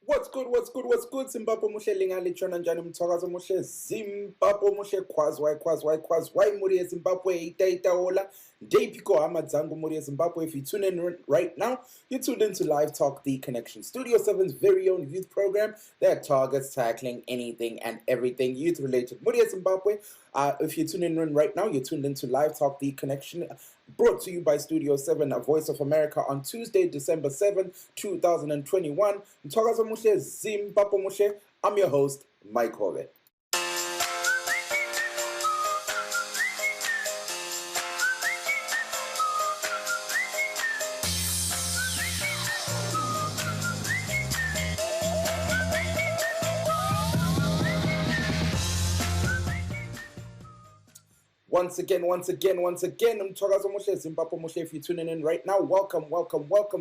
What's good, what's good, what's good? Zimbabwe muhle lingalichona njani mthwakazo muhle Zimbabwe muhle kwazwai muri Zimbabwe ita ola Daypiko amadzangu muri Zimbabwe. If you tune in right now, you're tuned into Livetalk, the Connection Studio 7's very own youth program that targets tackling anything and everything youth related. Muri Zimbabwe. If you're tuning in right now, you're tuned into Livetalk, the Connection, brought to you by Studio 7, a Voice of America, on Tuesday, December 7, 2021. Mthwakazo muhle Zimbabwe muhle. I'm your host, Mike Hove. Once again, Mthwakazo muhle Zimbabwe muhle. If you're tuning in right now, welcome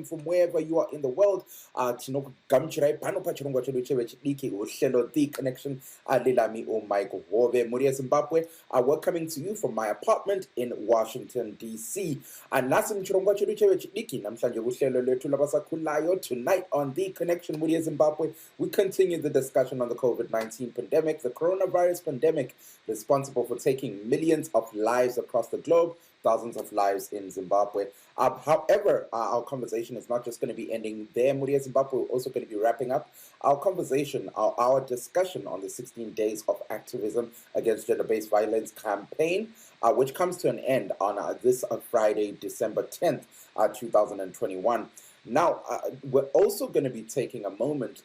from wherever you are in the world. Tinokugamuchirai pano pachirongwa chedu chevechidiki uhlelo The Connection lilami Mike Hove muri Zimbabwe. We're coming to you from my apartment in Washington DC. Nasi mchirongwa chedu chevechidiki namhlanje uhlelo lwethu labasakhulayo. Tonight on The Connection muri Zimbabwe, we continue the discussion on the COVID-19 pandemic, the coronavirus pandemic, responsible for taking millions of lives across the globe, thousands of lives in Zimbabwe. However, our conversation is not just going to be ending there, Muri Zimbabwe. We're also going to be wrapping up our conversation, our discussion on the 16 days of activism against gender-based violence campaign, which comes to an end on this Friday, December 10th, 2021. Now, we're also going to be taking a moment,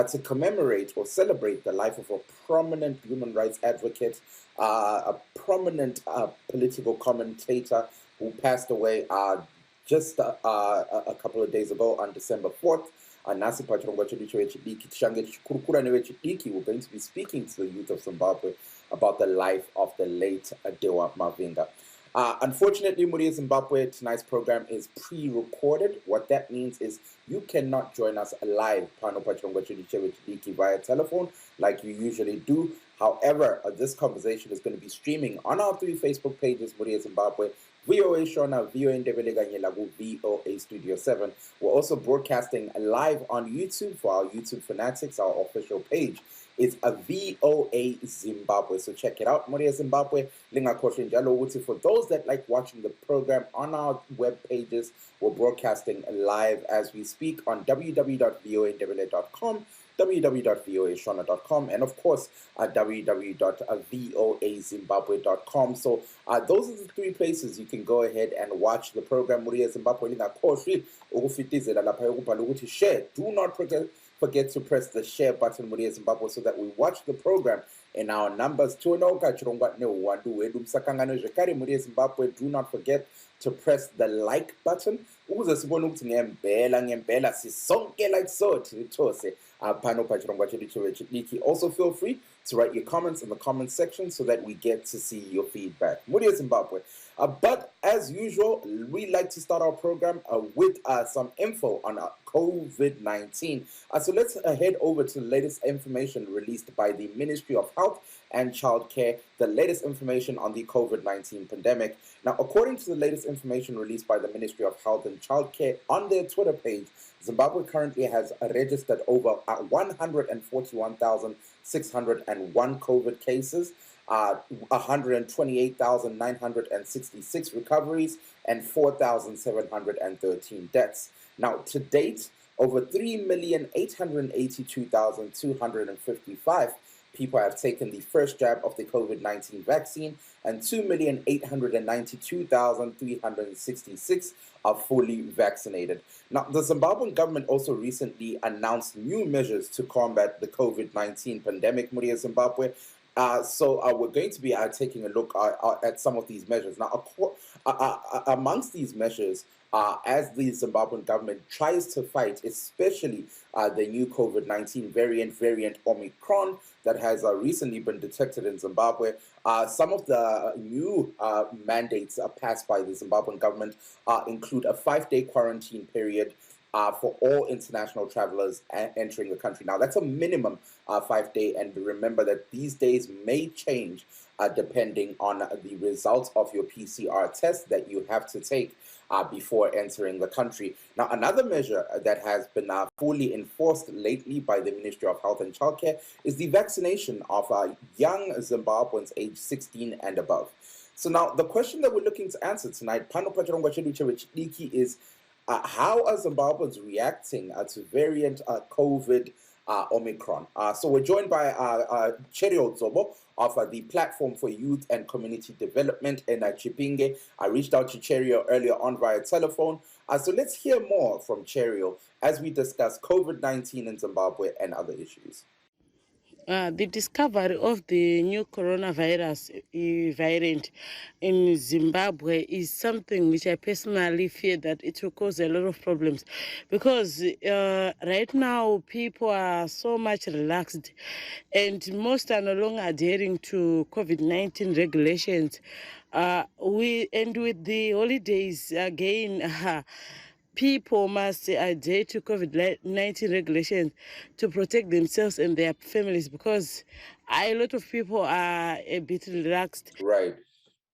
to commemorate or celebrate the life of a prominent human rights advocate, a prominent political commentator who passed away just a couple of days ago on December 4th. We're going to be speaking to the youth of Zimbabwe about the life of the late Dewa Mavhinga. Unfortunately, Muri Zimbabwe, tonight's program is pre-recorded. What that means is you cannot join us live via telephone like you usually do. However, this conversation is going to be streaming on our 3 Facebook pages, Muri Zimbabwe, VOA Shona, VOA Ndebele VOA Studio 7. We're also broadcasting live on YouTube for our YouTube fanatics, our official page. It's a VOA Zimbabwe, so check it out. Muri Zimbabwe, for those that like watching the program on our web pages, we're broadcasting live as we speak on www.voandebele.com, www.voashona.com, and of course www.voazimbabwe.com. So those are the 3 places you can go ahead and watch the program. Muri Zimbabwe, share. Do not forget to press the share button, Muri Zimbabwe, so that we watch the program in our numbers. Do not forget to press the like button. Also feel free to write your comments in the comment section so that we get to see your feedback. Muri Zimbabwe. But as usual, we like to start our program with some info on COVID-19. So let's head over to the latest information released by the Ministry of Health and Childcare, the latest information on the COVID-19 pandemic. Now, according to the latest information released by the Ministry of Health and Childcare on their Twitter page, Zimbabwe currently has registered over 141,601 COVID cases, 128,966 recoveries, and 4,713 deaths. Now, to date, over 3,882,255 people have taken the first jab of the COVID-19 vaccine, and 2,892,366 are fully vaccinated. Now, the Zimbabwean government also recently announced new measures to combat the COVID-19 pandemic, Muri Zimbabwe. So we're going to be taking a look at some of these measures. Now, amongst these measures, as the Zimbabwean government tries to fight, especially the new COVID-19 variant Omicron that has recently been detected in Zimbabwe, some of the new mandates passed by the Zimbabwean government include a 5-day quarantine period for all international travelers entering the country. Now, that's a minimum 5-day, and remember that these days may change depending on the results of your PCR test that you have to take. before entering the country. Now, another measure that has been fully enforced lately by the Ministry of Health and Childcare is the vaccination of young Zimbabweans aged 16 and above. So now the question that we're looking to answer tonight, is how are Zimbabweans reacting to variant COVID Omicron? So we're joined by Cherio Zobo of the Platform for Youth and Community Development in Chipinge. I reached out to Cherio earlier on via telephone. So let's hear more from Cherio as we discuss COVID-19 in Zimbabwe and other issues. The discovery of the new coronavirus variant in Zimbabwe is something which I personally fear that it will cause a lot of problems, because right now people are so much relaxed and most are no longer adhering to COVID-19 regulations. With the holidays again, people must adhere to COVID-19 regulations to protect themselves and their families, because a lot of people are a bit relaxed. Right.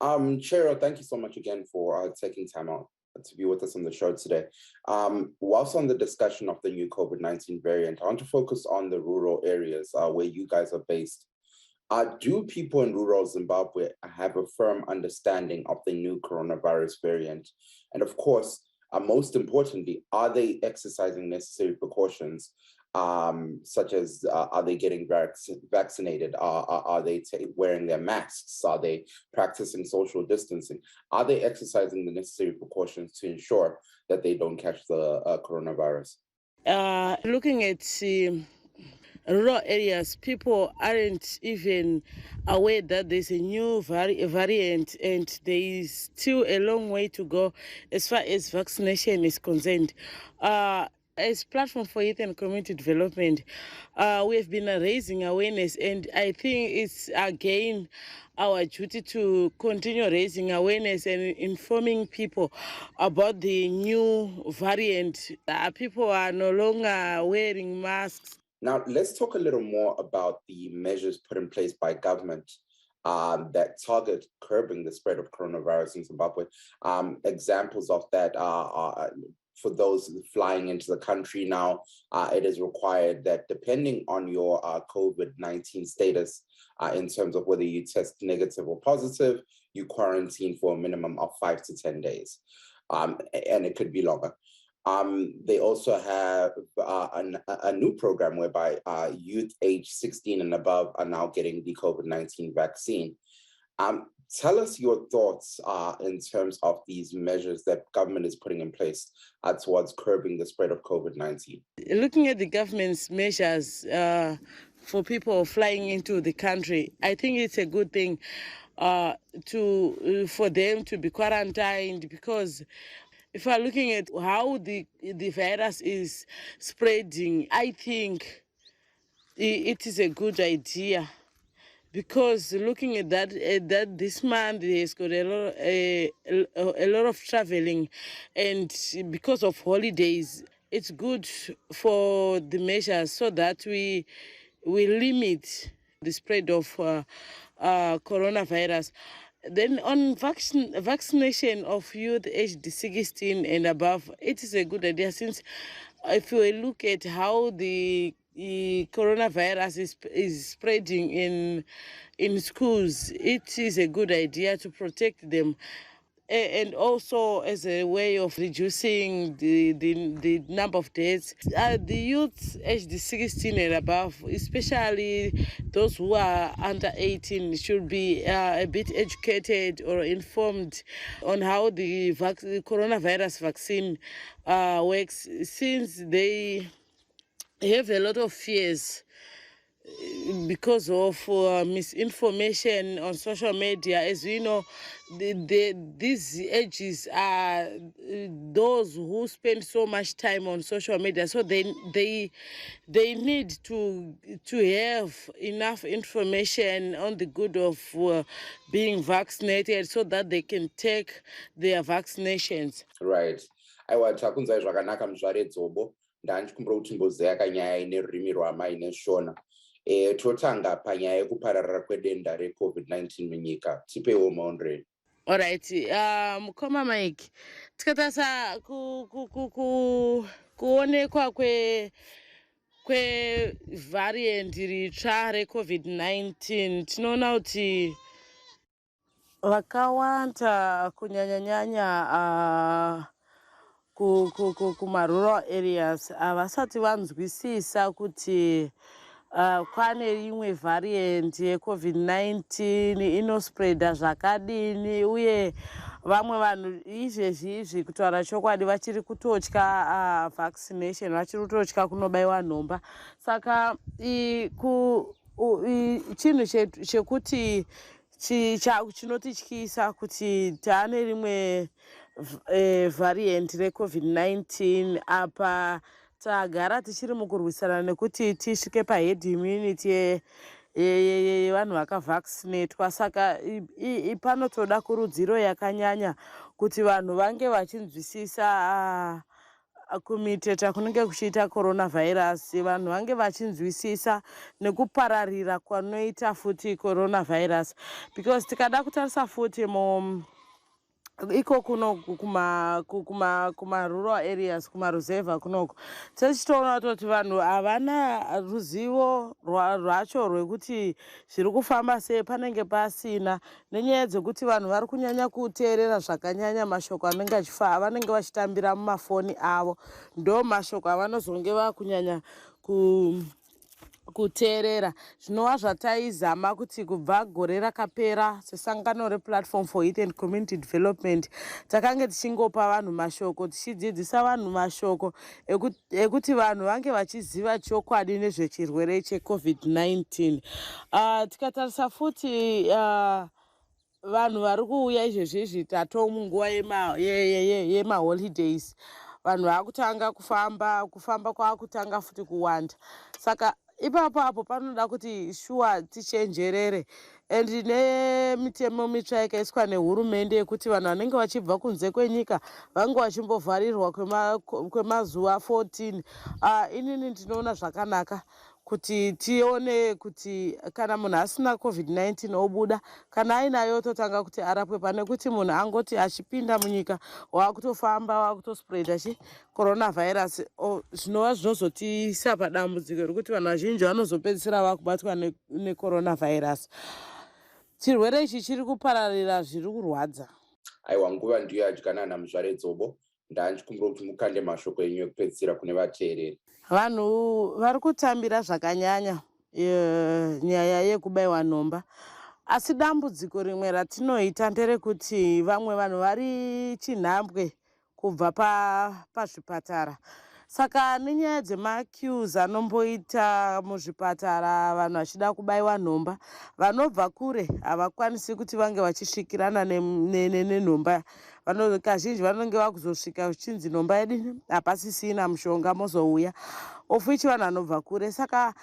Cheryl, thank you so much again for taking time out to be with us on the show today. Whilst on the discussion of the new COVID-19 variant, I want to focus on the rural areas where you guys are based. Do people in rural Zimbabwe have a firm understanding of the new coronavirus variant? And of course, most importantly, are they exercising necessary precautions, such as are they getting vaccinated? Are they wearing their masks? Are they practicing social distancing? Are they exercising the necessary precautions to ensure that they don't catch the coronavirus? Looking at rural areas, people aren't even aware that there's a new variant, and there is still a long way to go as far as vaccination is concerned. As Platform for Youth and Community Development, we have been raising awareness, and I think it's again our duty to continue raising awareness and informing people about the new variant. People are no longer wearing masks. Now, let's talk a little more about the measures put in place by government that target curbing the spread of coronavirus in Zimbabwe. Examples of that are for those flying into the country now, it is required that depending on your COVID-19 status, in terms of whether you test negative or positive, you quarantine for a minimum of 5 to 10 days. And it could be longer. They also have a new program whereby youth age 16 and above are now getting the COVID-19 vaccine. Tell us your thoughts in terms of these measures that government is putting in place towards curbing the spread of COVID-19. Looking at the government's measures for people flying into the country, I think it's a good thing for them to be quarantined, because if we're looking at how the virus is spreading, I think it is a good idea, because looking at that this month has got a lot of traveling, and because of holidays, it's good for the measures so that we limit the spread of coronavirus. Then on vaccination of youth aged 16 and above, it is a good idea, since if we look at how the coronavirus is spreading in schools, it is a good idea to protect them. And also as a way of reducing the number of deaths. The youth aged 16 and above, especially those who are under 18, should be a bit educated or informed on how the coronavirus vaccine works, since they have a lot of fears because of misinformation on social media. As we know, these ages are those who spend so much time on social media, so they need to have enough information on the good of being vaccinated, so that they can take their vaccinations. Right. Aiwa takunzai zvakanaka muzvare dzobo. Ndanchikumbira kuti mbozeya kanyaya inerurimi rwamai neshona. Totanga panyaya yekupararira kwedenda reCovid-19 munyika. Tipewo maondrei. Alright, mukoma Mike, tikatarisa kuonekwa kwevariant ritsva reCovid-19 tinoona kuti vakawanda kunyanya-nyanya kumarural areas havasati vanzwisisa kuti kwane imwe variant yeCovid-19 inospreada zvakadini, uye vamwe vanhu izvezvi kutaura chokwadi vachiri kutotya vaccination, vachiri kutotya kunobayiwa nhomba. Saka chinhu chekuti chinotityisa kuti taane rimwe variant reCovid-19 apa tagara tichiri mukurwisana nekuti tisvike paherd immunity yevanhu vakavaccinatwa. Saka panotoda kurudziro yakanyanya kuti vanhu vange vachinzwisisa kumiteta kunenge kuchiita coronavirus, vanhu vange vachinzwisisa nekupararira kwanoita futi coronavirus, because tikada kutarisa futi iko kunoku kuma-rural areas, kumaruzevha kunoku tichitoona kuti vanhu havana ruzivo rwacho rwekuti zviri kufamba sei, panenge pasina, nenyaya dzekuti vanhu vari kunyanya kuteerera zvakanyanya mashoko anenge achifamba, vanenge vachitambira mumafoni avo, ndo mashoko avanozonge vakunyanya kuteerera. Zvinova zvataizama kuti kubva gore rakapera sesangano replatform for youth and community development takange tichingopa vanhu mashoko, tichidzidzisa vanhu mashoko ekuti vanhu vange vachiziva chokwadi nezvechirwere cheCovid-19. Tikatarisa futi vanhu vari kuuya izvezvizvi tato munguva yemaholidays, vanhu vakutanga kufamba kwakutanga futi kuwanda. Saka ipapo panoda kuti shuwa tichenjerere, and nemitemo mitsva yakaiswa nehurumende yekuti vanhu vanenge vachibva kunze kwenyika vange vachimbovharirwa kwemazuva 14. Inini ndinoona zvakanaka kuti tione kuti kana munhu asina COVID-19 obuda, kana ainayo totanga kuti arapwe, pane kuti munhu angoti achipinda munyika wakutofamba wakutospreada coronavirus, zvinova zvinozotisa padambudziko rekuti vanhu vazhinji vanozopedzisira vakubatwa necoronavirus. Chirwere ichi chiri kupararira zviri kurwadza. Aiwa, nguva ndiyo yadyanana muzvare dzobo, ndanchikumbira kuti mukande mashoko enyu ekupedzisira kune vateereri. Vanhu vari kutambira zvakanyanya nyaya yekubayiwa nhomba, asi dambudziko rimwe ratinoita nderekuti vamwe vanhu vari chinhambwe kubva pazvipatara. Saka nenyaya dzemaqueues anomboita muzvipatara vanhu vachida kubayiwa nhomba, vanobva kure havakwanisi kuti vange vachisvikirana nenhomba. Kazhinji vanenge vakuzosvika uchinzi nhomba yedu hapasisina mushonga mozouya, ofichi vanhu vanobva kure. Saka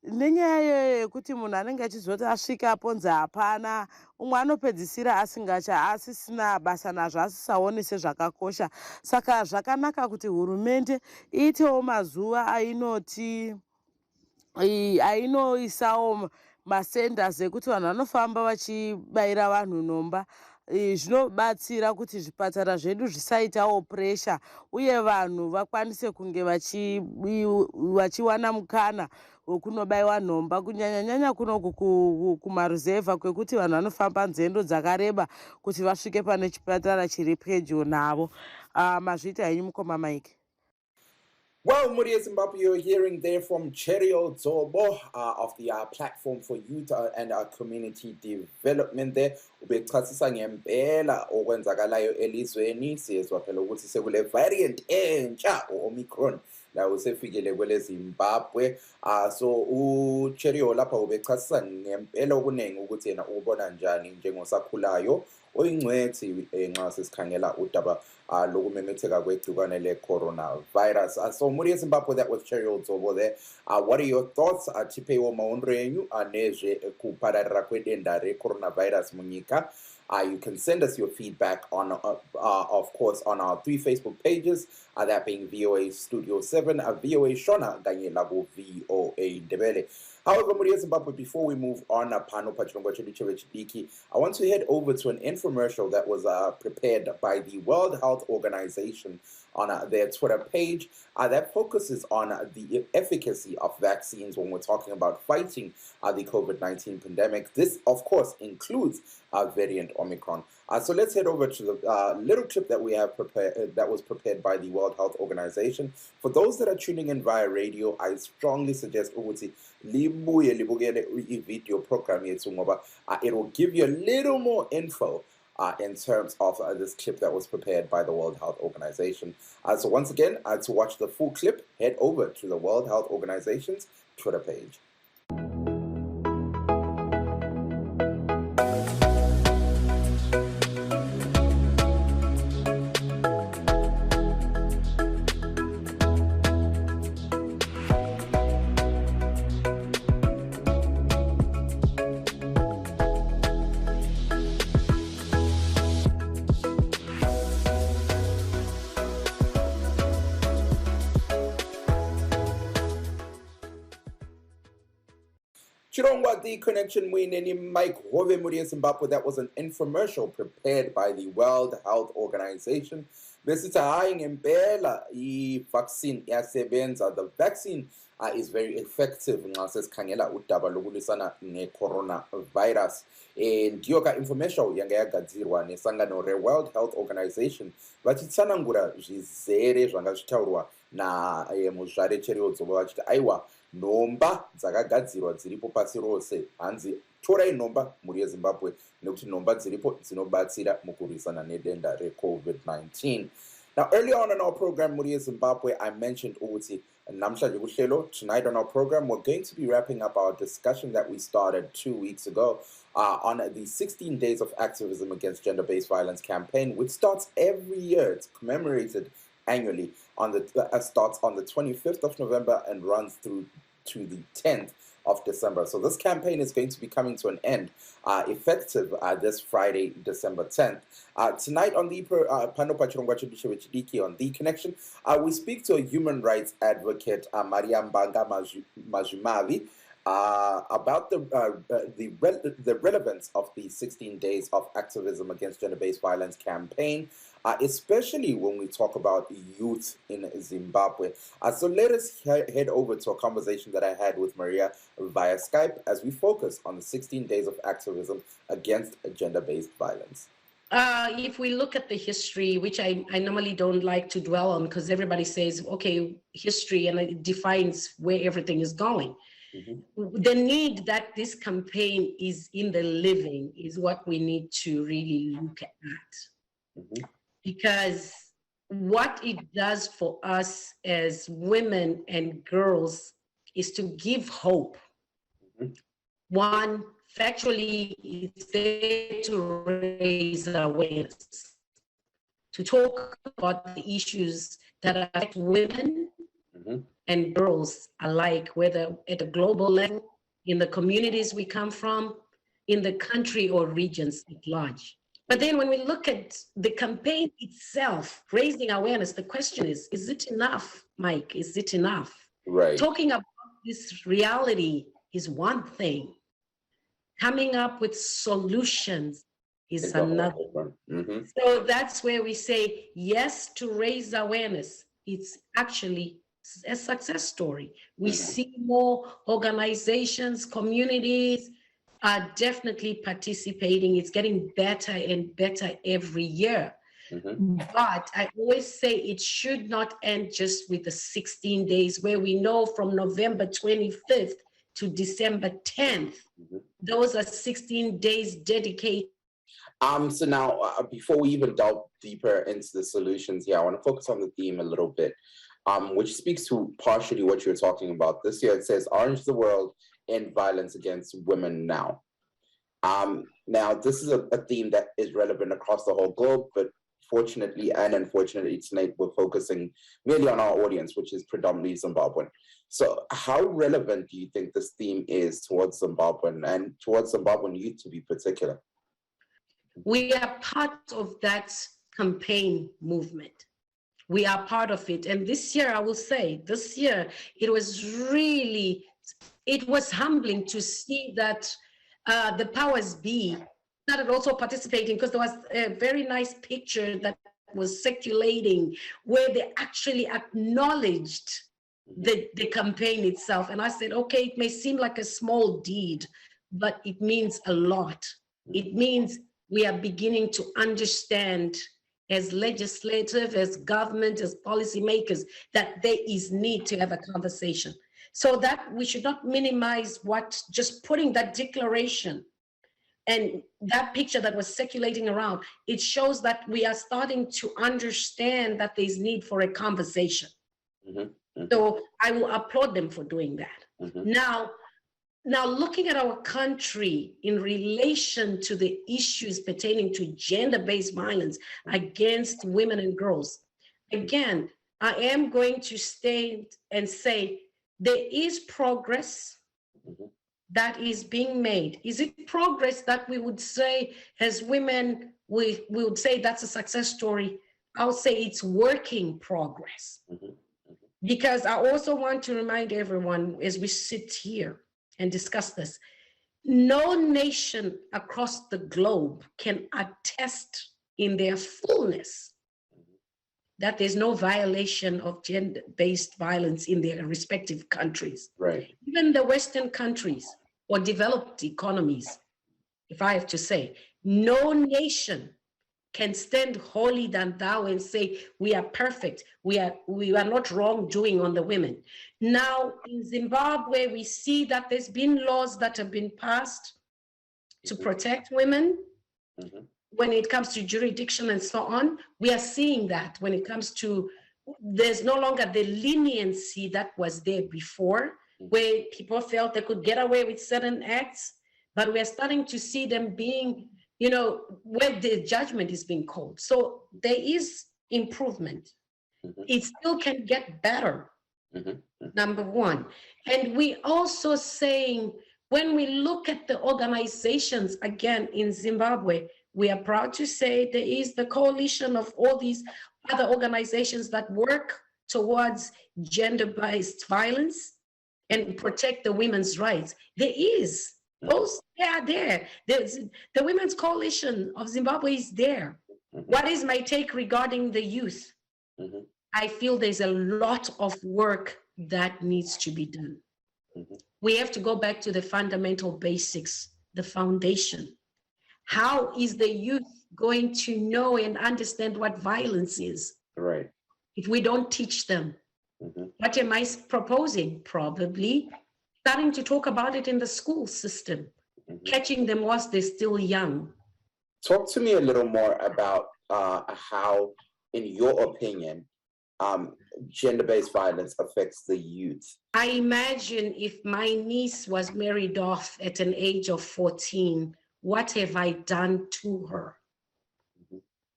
nenyaya iyoyo yekuti munhu anenge achizoti asvika aponzi hapana, umwe anopedzisira asisina basa nazvo, asisaoni sezvakakosha. Saka zvakanaka kuti hurumende iitewo mazuva ainoisawo masenders ekuti vanhu vanofamba vachibayira vanhu nhomba. Zvinobatsira kuti zvipatara zvedu zvisaitawo pressure, uye vanhu vakwanise kunge vachiwana mukana wekunobayiwa nhomba, kunyanya-nyanya kunoku kumaruzevha kwekuti vanhu vanofamba nzendo dzakareba kuti vasvike pane chipatara chiri pedyo navo. Mazviita henyu mukoma Mike? Well, Muri Zimbabwe, you're hearing there from Cherio Zobo of the Platform for Youth and Community Development there. Ubechasisa ngempela okwenzakalayo elizweni, siyezwa phela ukuthi sekule variant entsha Omicron la usefikele kwele Zimbabwe. So uCherio lapha ubechasisa ngempela okunengi ukuthi yena ubona njani njengosakhulayo oyingcwethi nxa sesikhangela udaba lokumemetheka kwegciwane le-coronavirus. So Muri Zimbabwe, that was Cheryl Zobo there. What are your thoughts? Tipeiwo maondo enyu nezve kupararira kwedenda re-coronavirus munyika. You can send us your feedback on, of course, on our 3 Facebook pages, that being VOA Studio 7, VOA Shona, kanye laku VOA Ndebele. However, Maria Zimbabwe, before we move on, I want to head over to an infomercial that was prepared by the World Health Organization on their Twitter page that focuses on the efficacy of vaccines when we're talking about fighting the COVID-19 pandemic. This, of course, includes variant Omicron. So let's head over to the little clip that we have prepared, that was prepared by the World Health Organization. For those that are tuning in via radio, I strongly suggest ukuthi libuye libukele i-video program yethu ngoba it will give you a little more info in terms of this clip that was prepared by the World Health Organization. So once again, to watch the full clip, head over to the World Health Organization's Twitter page. Chirongwa, the connection with Mike Hove Maria Zimbabwe. That was an infomercial prepared by the World Health Organization. Besithi hayi ngempela i-vaccine iyasebenza. The vaccine is very effective nxa sesikhangela udaba lokulwisana ne-coronavirus. Ndiyo information yanga yagadzirwa nesangano re-World Health Organization vachi tsanangura zvizere zvanga zvitaurwa na muzvarecheri wedzova vachiti aiwa nhomba dzakagadzirwa dziripo pasi rose hanzi torai nhomba mhuri yeZimbabwe nekuti nhomba dziripo dzinobatsira mukurwisana nedenda re-COVID-19. Now, earlier on in our program, Mhuri yeZimbabwe, I mentioned ukuthi namhlanje kuhlelo. Tonight on our program, we're going to be wrapping up our discussion that we started 2 weeks ago on the 16 Days of Activism Against Gender-Based Violence campaign, which starts every year. It's commemorated annually on the starts on the 25th of November and runs through to the 10th of December. So this campaign is going to be coming to an end, effective this Friday, December 10th. Tonight on the on The Connection, we speak to a human rights advocate, Maria Mbanga Majumavi, about the relevance of the 16 Days of Activism Against Gender-Based Violence campaign, especially when we talk about youth in Zimbabwe. So let us head over to a conversation that I had with Maria via Skype as we focus on the 16 Days of Activism Against Gender-Based Violence. If we look at the history, which I normally don't like to dwell on because everybody says, okay, history, and it defines where everything is going. Mm-hmm. The need that this campaign is in the living is what we need to really look at. Mm-hmm. Because what it does for us as women and girls is to give hope. Mm-hmm. One, factually, it's there to raise awareness, to talk about the issues that affect women mm-hmm. and girls alike, whether at a global level, in the communities we come from, in the country or regions at large. But then when we look at the campaign itself, raising awareness, the question is it enough, Mike? Is it enough? Right. Talking about this reality is one thing. Coming up with solutions is another. Mm-hmm. So that's where we say yes to raise awareness. It's actually a success story. We mm-hmm. see more organizations, communities are definitely participating. It's getting better and better every year. Mm-hmm. But I always say it should not end just with the 16 days where we know from November 25th to December 10th, mm-hmm. those are 16 days dedicated. So now, before we even delve deeper into the solutions here, I want to focus on the theme a little bit, which speaks to partially what you're talking about. This year it says, Orange the World, End Violence Against Women Now. Now, this is a theme that is relevant across the whole globe, but fortunately and unfortunately tonight we're focusing merely on our audience, which is predominantly Zimbabwean. So how relevant do you think this theme is towards Zimbabwean and towards Zimbabwean youth to be particular? We are part of that campaign movement. We are part of it. And this year, I will say, this year, it was really it was humbling to see that the powers be started also participating, because there was a very nice picture that was circulating where they actually acknowledged the campaign itself. And I said, okay, it may seem like a small deed, but it means a lot. It means we are beginning to understand as legislative, as government, as policymakers, that there is need to have a conversation. So that we should not minimize what just putting that declaration and that picture that was circulating around, it shows that we are starting to understand that there's need for a conversation. So I will applaud them for doing that. Now looking at our country in relation to the issues pertaining to gender-based violence against women and girls, again, I am going to state and say there is progress that is being made. Is it progress that we would say as women, we would say that's a success story? I'll say it's working progress. Because I also want to remind everyone as we sit here and discuss this, no nation across the globe can attest in their fullness that there's no violation of gender-based violence in their respective countries. Right. Even the Western countries or developed economies, if I have to say, no nation can stand holier than thou and say, we are perfect, we are not wrongdoing on the women. Now in Zimbabwe, we see that there's been laws that have been passed to protect women. When it comes to jurisdiction and so on, we are seeing that when it comes to, there's no longer the leniency that was there before, where people felt they could get away with certain acts, but we are starting to see them being, you know, where the judgment is being called. So there is improvement. It still can get better, number one. And we also saying, when we look at the organizations, again, in Zimbabwe, we are proud to say there is the coalition of all these other organizations that work towards gender-based violence and protect the women's rights. There is. Those, they are there. The Women's Coalition of Zimbabwe is there. What is my take regarding the youth? I feel there's a lot of work that needs to be done. We have to go back to the fundamental basics, the foundation. How is the youth going to know and understand what violence is? Right. If we don't teach them. What am I proposing? Probably starting to talk about it in the school system, catching them whilst they're still young. Talk to me a little more about how, in your opinion, gender-based violence affects the youth. I imagine if my niece was married off at an age of 14, what have I done to her?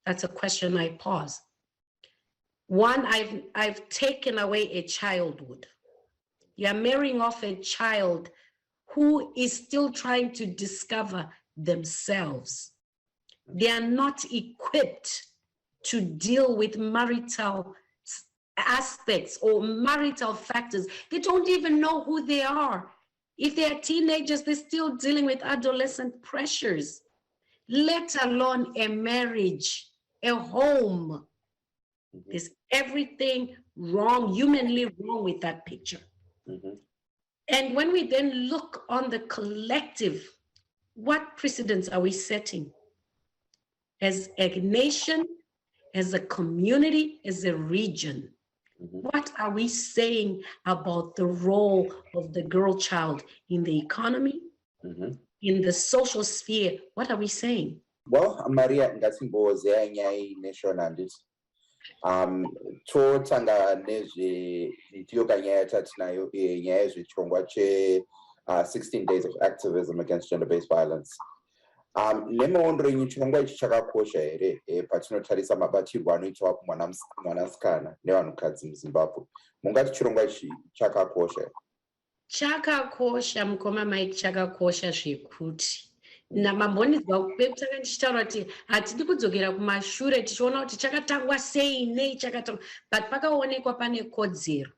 That's a question I pause. One, I've taken away a childhood. You're marrying off a child who is still trying to discover themselves. They are not equipped to deal with marital aspects or marital factors. They don't even know who they are. If they are teenagers, they're still dealing with adolescent pressures, let alone a marriage, a home. There's everything wrong, humanly wrong with that picture. And when we then look on the collective, what precedents are we setting? As a nation, as a community, as a region? What are we saying about the role of the girl child in the economy, in the social sphere? What are we saying? Well, Maria, ngasimboze nyai nation and it. Totanga nezve itiyoka nyaya tatinayo nyaya zvichongwa che 16 days of activism against gender-based violence. Nemuondro yenyu chirongwa ichi chakakosha here patinotarisa mabatirwo anoitwa kumwanasikana nevanhukadzi muZimbabwe. Mungati chirongwa ichi chakakosha? Chakakosha, mukoma Mike, chakakosha zvekuti namambonidzwa kupeputanga ndichitaura kuti hatidi kudzokera kumashure tichiona kuti chakatangwa sei nei chakatangwa, but pakaonekwa pane kodzero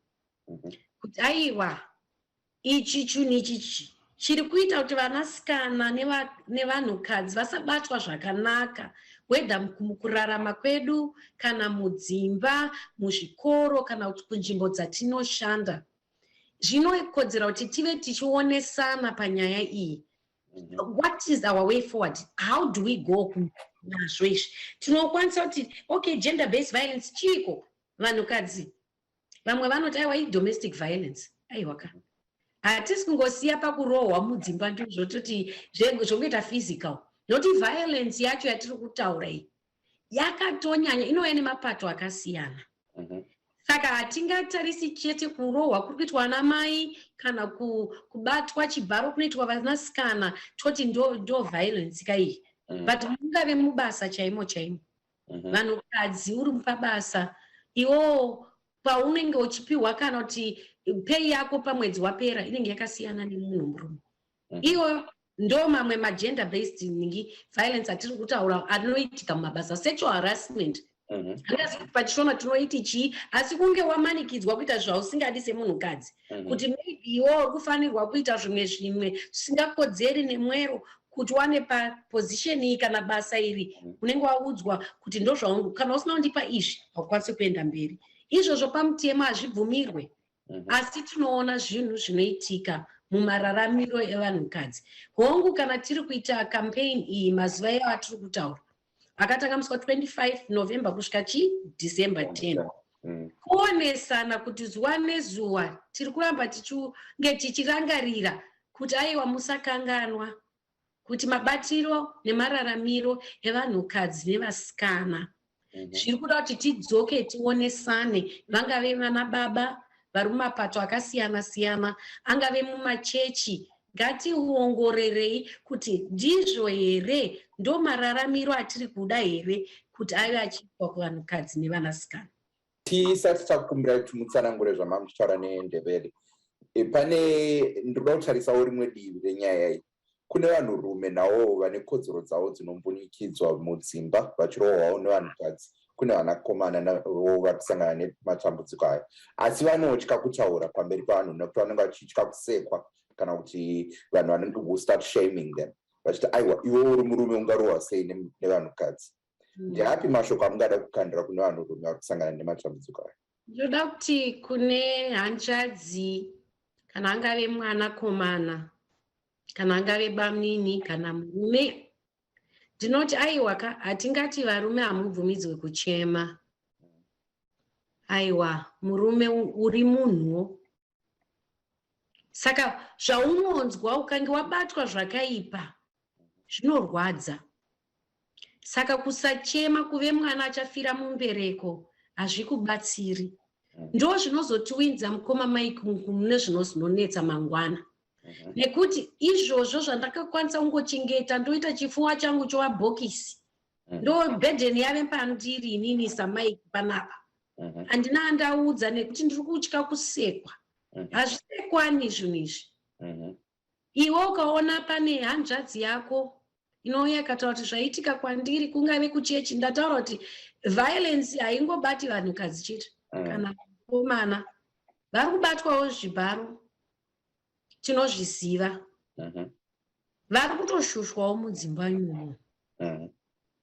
kuti aiwa ichi chinhu ichichi chiri kuita kuti vanasikana nevanhukadzi vasabatwa zvakanaka, whether mukurarama kwedu kana mudzimba, muzvikoro kana kunzvimbo dzatinoshanda. Zvinokodzera kuti tive tichionesana panyaya iyi. What is our way forward? How do we go nazvo izvi? Tinokwanisa kuti okay, gender based violence chiko vanhukadzi. Vamwe vanoti aiwa domestic violence. Aiwaka. Hatisi kungosiya pakurohwa mudzimba ndizvototi zvongoita physical. Noti violence yacho yatiri kutaura iyi yakatonyanya, inouya nemapato akasiyana. Saka hatingatarisi chete kurohwa kuri kuitwa namai kana kubatwa chibharo kunoitwa vanasikana toti ndo violence kai. But mungave mubasa chaimo. Vanhukadzi uri pabasa, iwo paunenge uchipiwa kana kuti pay yako pamwedzi wapera inenge yakasiyana nemunhu murume. Iwo ndo mamwe magender based violence atiri kutaura anoitika mumabasa, sexual harassment. Pachishoma tinoiti chii, asi kunge wamanikidzwa kuita zvausingadi semunhukadzi, kuti maybe iwo kufanirwa kuita zvimwe zvisingakodzeri nemwero kuti wane paposition iyi kana basa iri unenge waudzwa kuti ndo zvaungu, kana usina kundipa izvi haukwanisi kuenda mberi. Izvozvo pamutemo hazvibvumirwe. Asi tinoona zvinhu zvinoitika mumararamiro evanhukadzi. Hongu kana tiri kuita campaign iyi mazuva eyo atiri kutaura, akatanga musi 25 November kusvika December 10. Kuonesana kuti zuva nezuva tiri kuramba tichirangarira kuti aiwa musakanganwa, kuti mabatiro nemararamiro evanhukadzi nevasikana zviri kuda kuti tidzoke tionesane, vangave vana baba vari mumapato akasiyana siyana, angave mumachechi. Ngationgorerei kuti ndizvo here, ndo mararamiro atiri kuda here kuti ave achiitwa kuvanhukadzi nevanasikana. Tisati takumbira kuti mutsanangure zvamamutaura neNdebele, pane ndinoda kutarisawo rimwe divi renyaya iyi. Kune vanhurume navo vane kodzero dzavo dzinombunikidzwa mudzimba vachirohwawo nevanhukadzi. Kune vanakomana navo vakusangana nematambudziko aya, asi vanotya kutaura pamberi pavanhu nekuti vanenge vachitya kusekwa kana kuti vanhu vanenge start shaming them, vachiti aiwa iwe uri murume ungarohwa sei nevanhukadzi. Ndeapi mashoko amungada kukandira kune vanhurume vari kusangana nematambudziko aya? Ndoda kuti kune hanzvadzi kana angave mwanakomana kana angave bamnini kana murume, ndinoti aiwa hatingati varume hamubvumidzwe kuchema. Aiwa, murume uri munhuwo. Saka zvaunonzwa ukange wabatwa zvakaipa zvinorwadza. Saka kusachema, kuve mwana achafira mumbereko hazvikubatsiri. Ndo zvinozotiwinza mukoma Mike mune zvinonetsa mangwana. Nekuti izvozvo zvandakakwanisa kungochengeta ndoita chifuwa changu chowabhokisi, ndo bhedheni yave pandiri inini saMike panapa. Handina andaudza nekuti ndiri kutya kusekwa. Hazvisekwani zvinhu izvi. Iwe ukaona pane hanzvadzi yako inouya ikataura kuti zvaitika kwandiri kungave kuchechi, ndataura kuti violence haingobati vanhukadzi chete kana vakomana, vari kubatwawo zvibharo. Tinozviziva. Vari kutoshushwawo mudzimba imomo.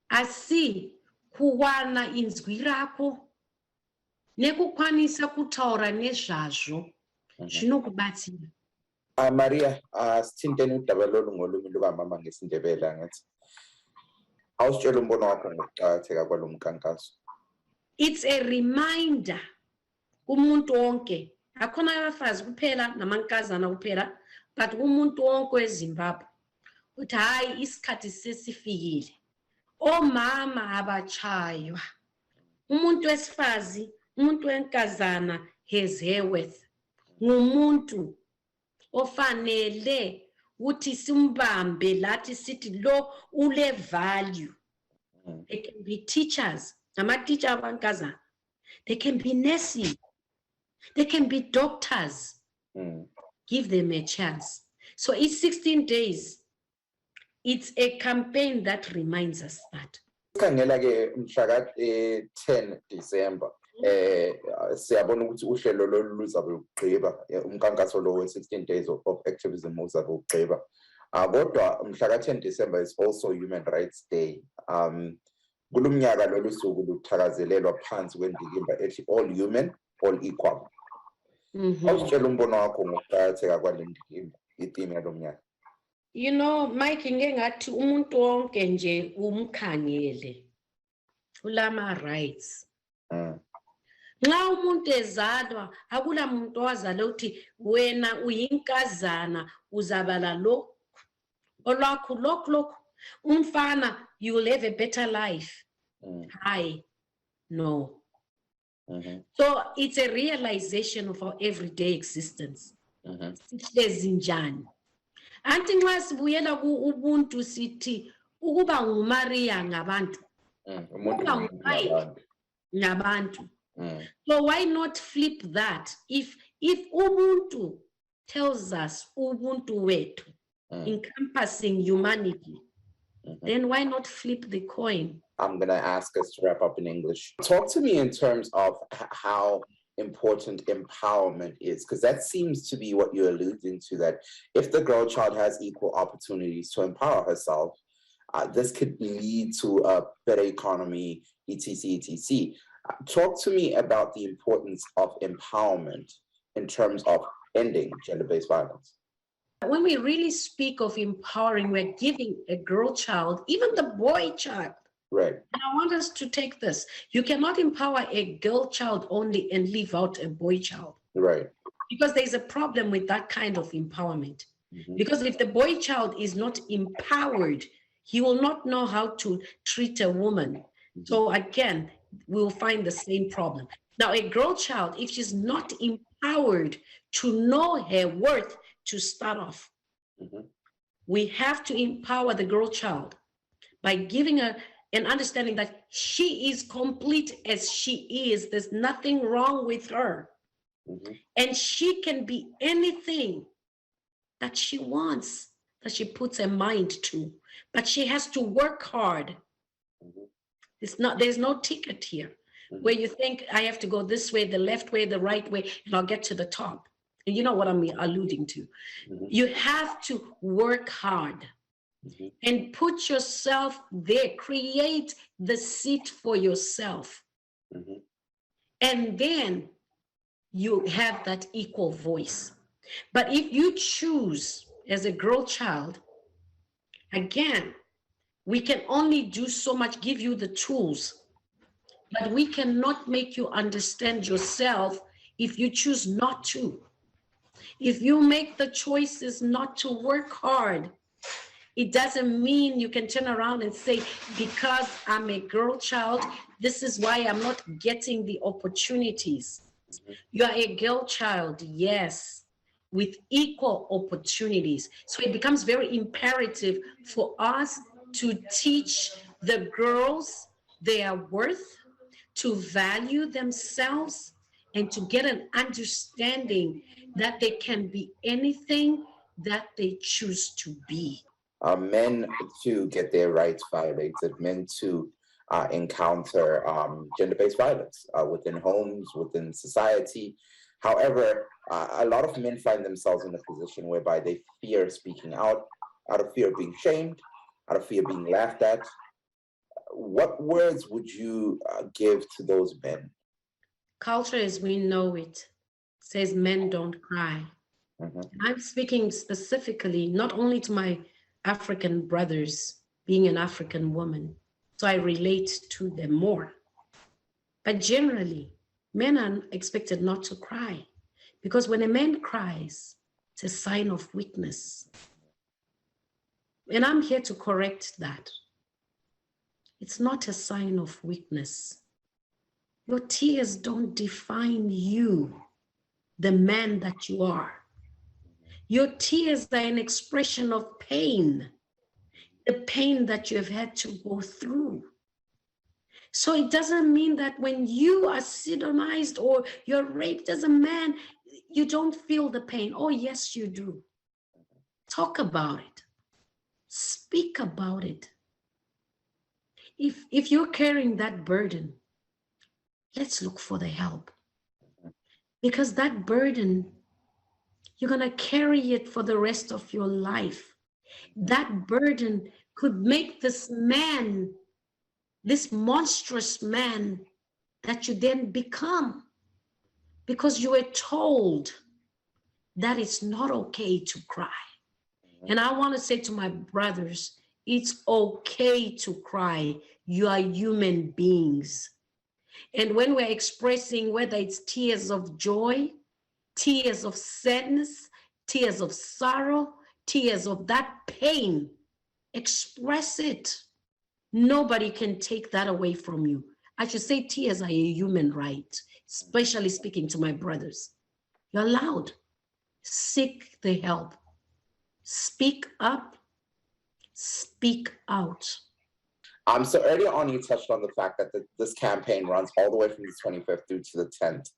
Asi kuwana inzwi rako nekukwanisa kutaura nezvazvo zvinokubatsira. Maria, sitinteni udaba lolu ngolumi lukaMama ngesiNdebele angathi. Awusitshela umbono wakho ngokuqakatheka kwalo mkhankaso. It's a reminder kumuntu wonke, akhona abafazi kuphela namankazana kuphela, but umuntu wonke weZimbabwe uthi hayi isikhathi sesifikile. Omama abachaywa. Umuntu wesifazi, umuntu wenkazana has her worth. Ngumuntu ofanele uthi simbambe lathi sithi lo ule value. They can be teachers, nama-teacher abankazana. They can be nurses. They can be doctors. Give them a chance. So it's 16 days. It's a campaign that reminds us that. Sikhangela ke mhla ka 10 December siyabona ukuthi uhlelo lolu luzabe ugqiba umkhankaso lo we-16 days of activism uzabe ugqiba. Kodwa mhla ka-10 December is also Human Rights Day. Kulumnyaka lolu suku luthakazelelwa phansi kwendikimba ethi all human, all equal. Awusitshela umbono wakho ngokuqakatheka kwale ndikimba, itheme yalo mnyaka. You know, Mike, ngingathi umuntu wonke nje umkhangele ulama rights. Nxa umuntu ezalwa akula muntu owazalwa uthi wena uyinkazana uzabala lokhu olwakho lokhu umfana you will have a better life. Hi, no. So it's a realization of our everyday existence. Sihlezi njani. Anti nxa sibuyela ku ubuntu sithi ukuba nguMaria ngabantu. Ukuba nguMike ngabantu. So why not flip that? If ubuntu tells us ubuntu wethu, encompassing humanity, then why not flip the coin? I'm going to ask us to wrap up in English. Talk to me in terms of how important empowerment is, because that seems to be what you're alluding to, that if the girl child has equal opportunities to empower herself, this could lead to a better economy, etc., etc. Talk to me about the importance of empowerment in terms of ending gender-based violence. When we really speak of empowering, we're giving a girl child, even the boy child. Right. And I want us to take this. You cannot empower a girl child only and leave out a boy child. Right. Because there's a problem with that kind of empowerment. Because if the boy child is not empowered, he will not know how to treat a woman. So again, we'll find the same problem. Now, a girl child, if she's not empowered to know her worth to start off, we have to empower the girl child by giving her an understanding that she is complete as she is. There's nothing wrong with her. And she can be anything that she wants, that she puts her mind to. But she has to work hard. There's no ticket here where you think I have to go this way, the left way, the right way, and I'll get to the top. And you know what I'm alluding to. You have to work hard and put yourself there, create the seat for yourself. And then you have that equal voice. But if you choose as a girl child, again, we can only do so much, give you the tools, but we cannot make you understand yourself if you choose not to. If you make the choices not to work hard, it doesn't mean you can turn around and say, because I'm a girl child, this is why I'm not getting the opportunities. You are a girl child, yes, with equal opportunities. So it becomes very imperative for us to teach the girls their worth, to value themselves, and to get an understanding that they can be anything that they choose to be. Men to get their rights violated, men to encounter gender-based violence within homes, within society. However, a lot of men find themselves in a position whereby they fear speaking out of fear of being shamed, out of fear of being laughed at. What words would you give to those men? Culture as we know it says men don't cry. I'm speaking specifically not only to my African brothers, being an African woman, so I relate to them more. But generally, men are expected not to cry, because when a man cries, it's a sign of weakness. And I'm here to correct that. It's not a sign of weakness. Your tears don't define you, the man that you are. Your tears are an expression of pain, the pain that you have had to go through. So it doesn't mean that when you are sodomized or you're raped as a man, you don't feel the pain. Oh, yes, you do. Talk about it. Speak about it. If you're carrying that burden, let's look for the help. Because that burden, you're going to carry it for the rest of your life. That burden could make this man, this monstrous man that you then become, because you were told that it's not okay to cry. And I want to say to my brothers, it's okay to cry. You are human beings. And when we're expressing, whether it's tears of joy, tears of sadness, tears of sorrow, tears of that pain, express it. Nobody can take that away from you. I should say tears are a human right, especially speaking to my brothers. You're allowed. Seek the help. Speak up. Speak out. So earlier on, you touched on the fact that this campaign runs all the way from the 25th through to the 10th.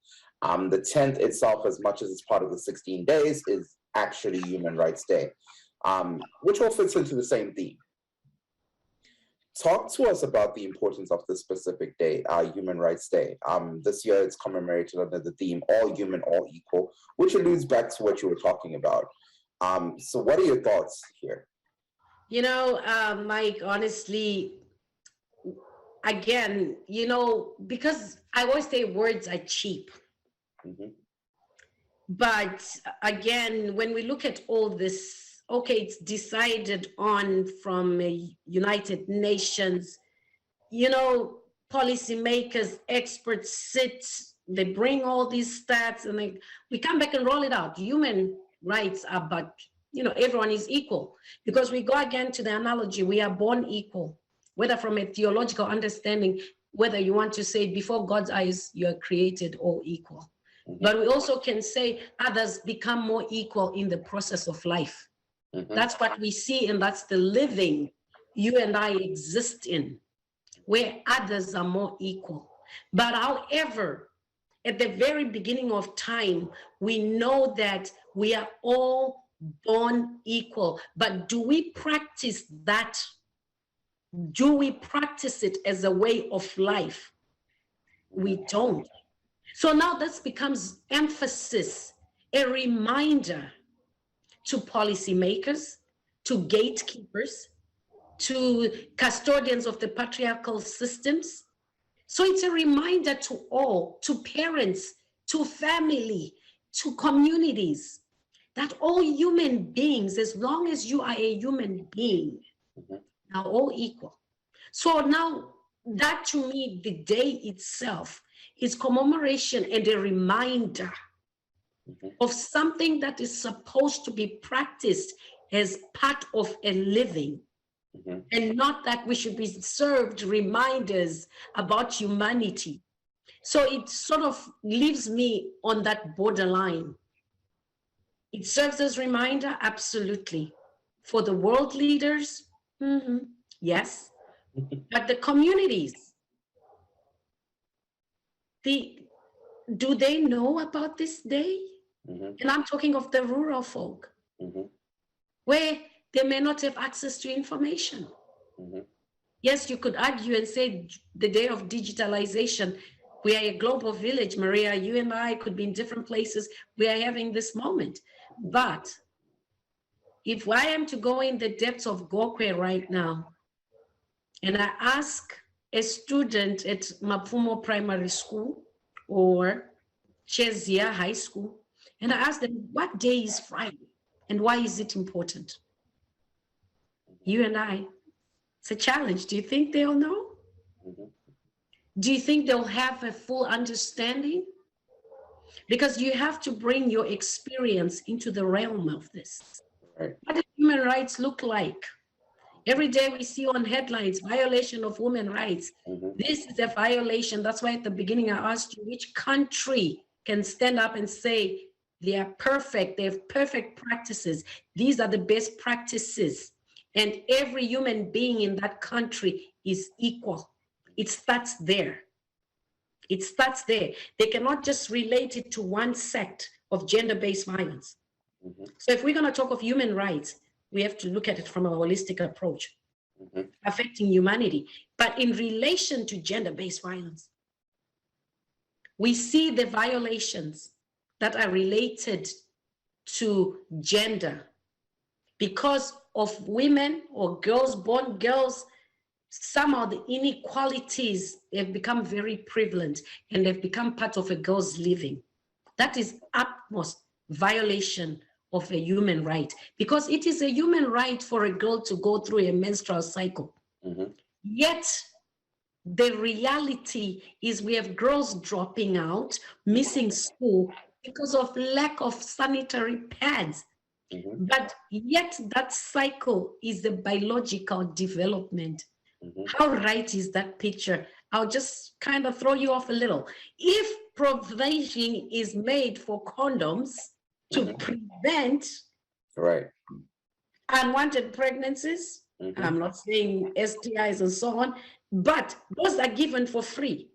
The 10th itself, as much as it's part of the 16 days, is actually Human Rights Day, which all fits into the same theme. Talk to us about the importance of this specific day, Human Rights Day. This year it's commemorated under the theme, all human, all equal, which alludes back to what you were talking about. So what are your thoughts here? You know, Mike, honestly, again, you know, because I always say words are cheap. Mm-hmm. But again, when we look at all this, okay, it's decided on from United Nations, you know, policymakers, experts sit, they bring all these stats and we come back and roll it out. Human rights are, but, you know, everyone is equal. Because we go again to the analogy, we are born equal, whether from a theological understanding, whether you want to say before God's eyes, you are created all equal. Mm-hmm. But we also can say others become more equal in the process of life. Mm-hmm. That's what we see, and that's the living you and I exist in, where others are more equal. But however, at the very beginning of time, we know that we are all born equal. But do we practice that? Do we practice it as a way of life? We don't. So now this becomes emphasis, a reminder to policymakers, to gatekeepers, to custodians of the patriarchal systems. So it's a reminder to all, to parents, to family, to communities, that all human beings, as long as you are a human being, are all equal. So now that, to me, the day itself is commemoration and a reminder of something that is supposed to be practiced as part of a living, and not that we should be served reminders about humanity. So it sort of leaves me on that borderline. It serves as reminder, absolutely. For the world leaders, yes. But the communities, do they know about this day? And I'm talking of the rural folk, where they may not have access to information. Yes, you could argue and say the day of digitalization, we are a global village. Maria, you and I could be in different places. We are having this moment. But if I am to go in the depths of Gokwe right now, and I ask a student at Mapfumo Primary School or Chezia High School, and I ask them, what day is Friday and why is it important? You and I, it's a challenge. Do you think they'll know? Do you think they'll have a full understanding? Because you have to bring your experience into the realm of this. Right. What do human rights look like? Every day we see on headlines, violation of women's rights. This is a violation. That's why at the beginning I asked you, which country can stand up and say they are perfect, they have perfect practices. These are the best practices. And every human being in that country is equal. It starts there. It starts there. They cannot just relate it to one sect of gender-based violence. So if we're going to talk of human rights, we have to look at it from a holistic approach, affecting humanity, but in relation to gender-based violence. we see the violations that are related to gender because of women or girls, born girls. Somehow the inequalities have become very prevalent and they've become part of a girl's living. That is utmost violation of a human right, because it is a human right for a girl to go through a menstrual cycle. Yet the reality is we have girls dropping out, missing school because of lack of sanitary pads. But yet that cycle is the biological development. How right is that picture? I'll just kind of throw you off a little. If provision is made for condoms to prevent unwanted pregnancies, I'm not saying STIs and so on, but those are given for free.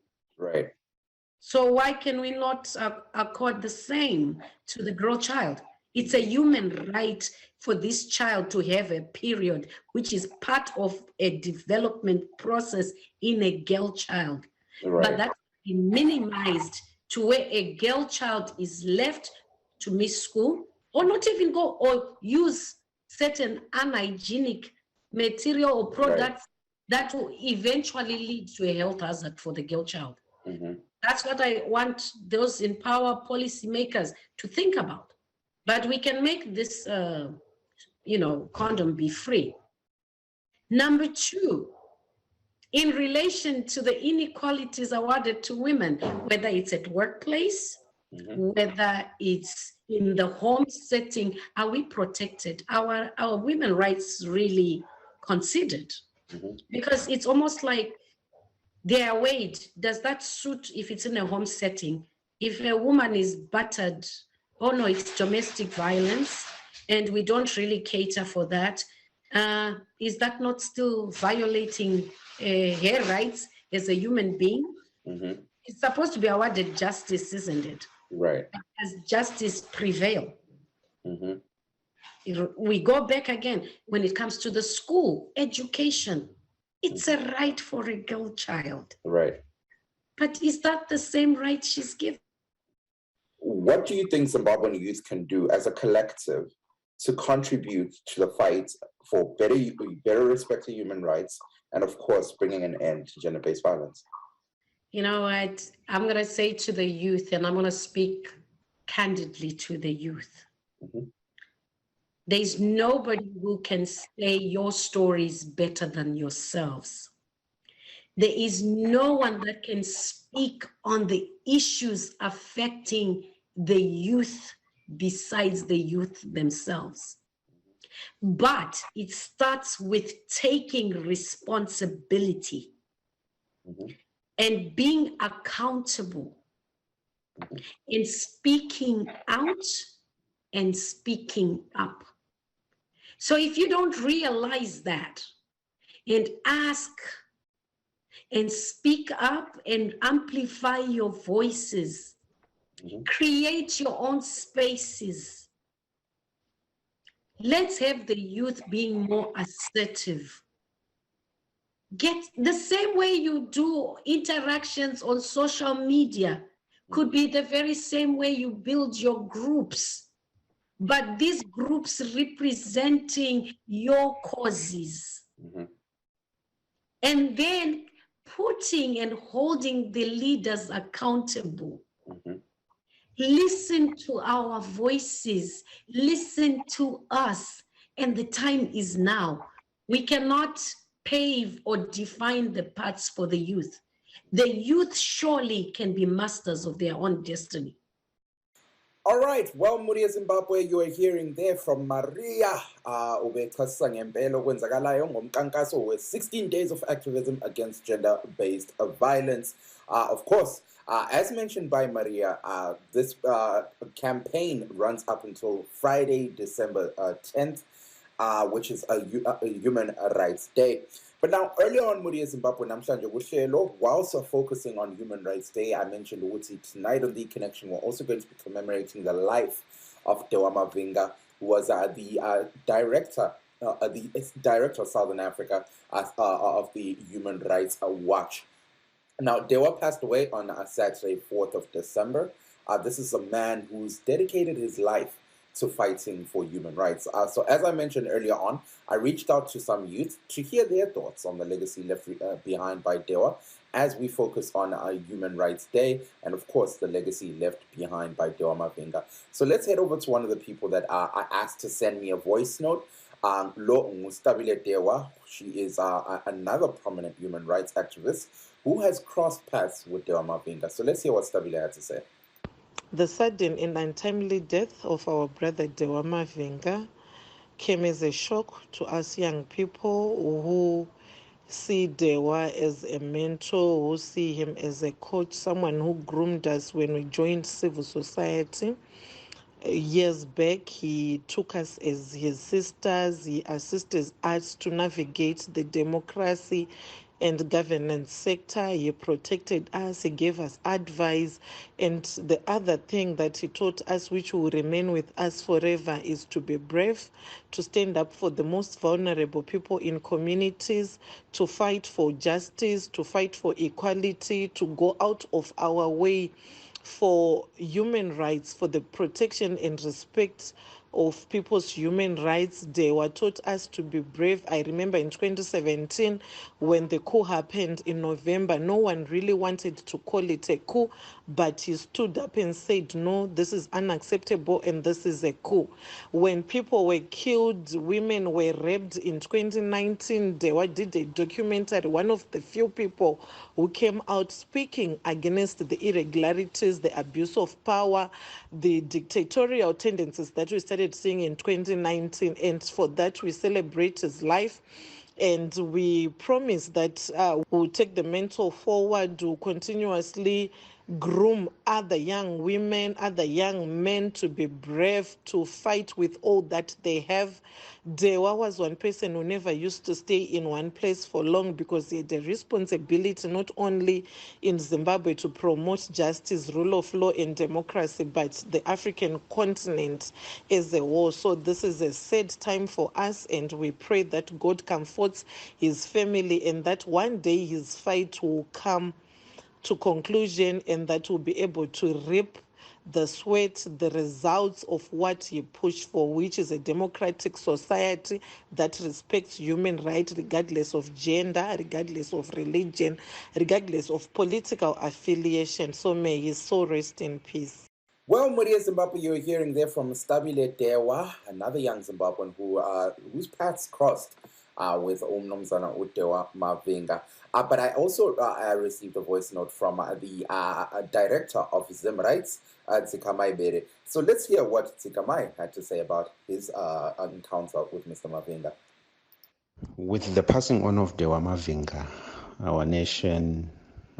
So why can we not accord the same to the girl child? It's a human right for this child to have a period, which is part of a development process in a girl child. But that's been minimized to where a girl child is left to miss school or not even go or use certain unhygienic material or products that will eventually lead to a health hazard for the girl child. That's what I want those in power policymakers to think about. But we can make this, condom be free. Number two, in relation to the inequalities awarded to women, whether it's at workplace, whether it's in the home setting, are we protected? Our women's rights really considered? Because it's almost like they are weighed. Does that suit if it's in a home setting? If a woman is battered, oh no, it's domestic violence, and we don't really cater for that. Is that not still violating her rights as a human being? It's supposed to be awarded justice, isn't it? As justice prevail. We go back again when it comes to the school, education. It's a right for a girl child. But is that the same right she's given? What do you think Zimbabwean youth can do as a collective to contribute to the fight for better respect to human rights and, of course, bringing an end to gender-based violence? You know what? I'm going to say to the youth, and I'm going to speak candidly to the youth. There's nobody who can say your stories better than yourselves. There is no one that can speak on the issues affecting the youth besides the youth themselves. But it starts with taking responsibility and being accountable and speaking out and speaking up. So if you don't realize that and ask and speak up and amplify your voices, create your own spaces. Let's have the youth being more assertive. Get the same way you do interactions on social media could be the very same way you build your groups, but these groups representing your causes. And then putting and holding the leaders accountable. Listen to our voices, listen to us, and the time is now. We cannot pave or define the paths for the youth. The youth surely can be masters of their own destiny. All right, well, Muria Zimbabwe, you are hearing there from Maria ubexhasisa ngempela okwenzakalayo ngomkankaso we 16 days of activism against gender-based violence. Of course, as mentioned by Maria, this campaign runs up until Friday, December 10th, which is a Human Rights Day. But now, earlier on, Muria Zimbabwe, namhlanje kuhlelo, whilst focusing on Human Rights Day, I mentioned ukuthi tonight on The Connection, we're also going to be commemorating the life of Dewa Mavhinga, who was the director of Southern Africa of the Human Rights Watch. Now, Dewa passed away on Saturday, 4th of December. This is a man who's dedicated his life to fighting for human rights. So as I mentioned earlier on, I reached out to some youth to hear their thoughts on the legacy left behind by Dewa as we focus on Human Rights Day and, of course, the legacy left behind by Dewa Mavhinga. So let's head over to one of the people that I asked to send me a voice note. Lo Ngustabile Dewa, she is another prominent human rights activist who has crossed paths with Dewa Mavhinga. So let's hear what Stabile had to say. The sudden and untimely death of our brother Dewa Mavhinga came as a shock to us young people who see Dewa as a mentor, who see him as a coach, someone who groomed us when we joined civil society. Years back, he took us as his sisters. He assisted us to navigate the democracy and governance sector. He protected us. He gave us advice. And the other thing that he taught us, which will remain with us forever, is to be brave, to stand up for the most vulnerable people in communities, to fight for justice, to fight for equality, to go out of our way for human rights, for the protection and respect of people's human rights. They were taught us to be brave. I remember in 2017, when the coup happened in November, no one really wanted to call it a coup, but he stood up and said, no, this is unacceptable and this is a coup. When people were killed, women were raped in 2019, Dewa did a documentary, one of the few people who came out speaking against the irregularities, the abuse of power, the dictatorial tendencies that we started seeing in 2019. And for that, we celebrate his life. And we promise that we'll take the mentor forward, to continuously groom other young women, other young men to be brave, to fight with all that they have. Dewa was one person who never used to stay in one place for long, because he had a responsibility not only in Zimbabwe to promote justice, rule of law and democracy, but the African continent as a whole. So this is a sad time for us, and we pray that God comforts his family and that one day his fight will come to conclusion, and that will be able to reap the sweat, the results of what he pushed for, which is a democratic society that respects human rights regardless of gender, regardless of religion, regardless of political affiliation. So may his soul rest in peace. Well, Maria Zimbabwe, you're hearing there from Stabile Dewa, another young Zimbabwean whose paths crossed with Umnomzana Dewa Mavhinga. But I also received a voice note from the director of Zim Rights, Zikamai Bere. So let's hear what Zikamai had to say about his encounter with Mr. Mavhinga. With the passing on of Dewa Mavhinga, our nation,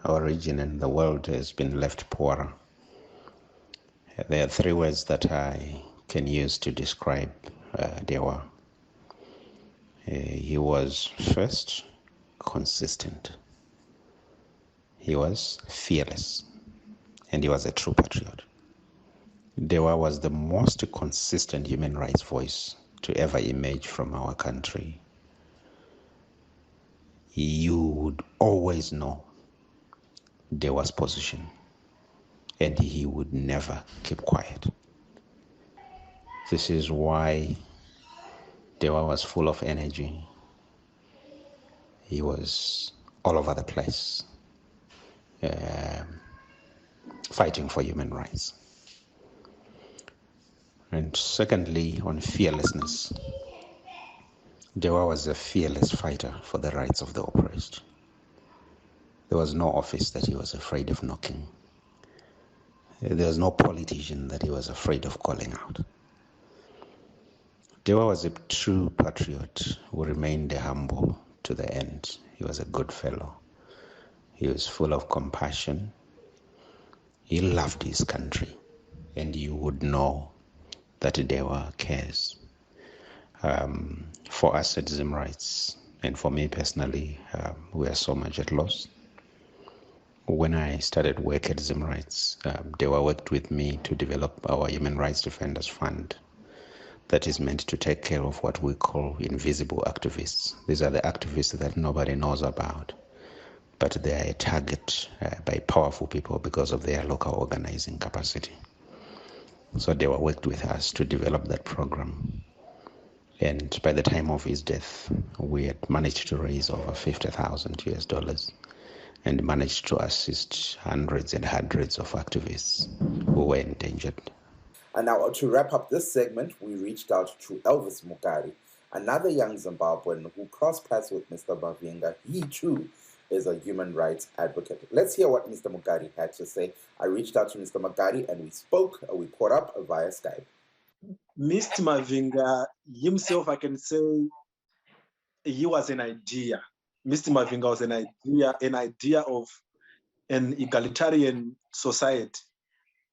our region, and the world has been left poorer. There are three words that I can use to describe Dewa. He was first consistent. He was fearless, and he was a true patriot. Dewa was the most consistent human rights voice to ever emerge from our country. You would always know Dewa's position, and he would never keep quiet. This is why Dewa was full of energy. He was all over the place, fighting for human rights. And secondly, on fearlessness, Dewa was a fearless fighter for the rights of the oppressed. There was no office that he was afraid of knocking. There was no politician that he was afraid of calling out. Dewa was a true patriot who remained humble to the end. He was a good fellow. He was full of compassion. He loved his country, and you would know that Dewa cares. For us at Zim Rights, and for me personally, we are so much at loss. When I started work at Zim Rights, Dewa worked with me to develop our Human Rights Defenders Fund that is meant to take care of what we call invisible activists. These are the activists that nobody knows about, but they are a target by powerful people because of their local organizing capacity. So Dewa worked with us to develop that program. And by the time of his death, we had managed to raise over $50,000 and managed to assist hundreds and hundreds of activists who were endangered. And now to wrap up this segment, we reached out to Elvis Mukhari, another young Zimbabwean who crossed paths with Mr. Mavhinga. He too is a human rights advocate. Let's hear what Mr. Mukhari had to say. I reached out to Mr. Mukhari and we caught up via Skype. Mr. Mavhinga himself, I can say, he was an idea. Mr. Mavhinga was an idea of an egalitarian society,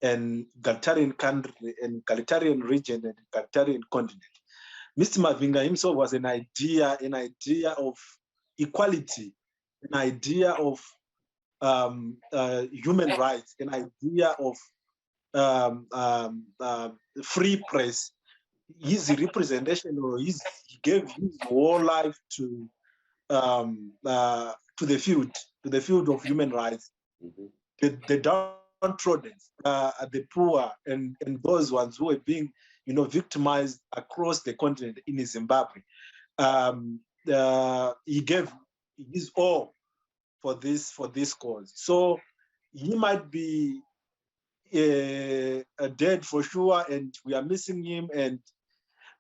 an egalitarian country, an egalitarian region, an egalitarian continent. Mr. Mavhinga himself was an idea of equality, an idea of human rights, an idea of free press. His representation, or he gave his whole life to the field of human rights, the downtrodden, the poor, and those ones who are being, victimized across the continent in Zimbabwe. He gave his all for this cause. So he might be dead for sure, and we are missing him,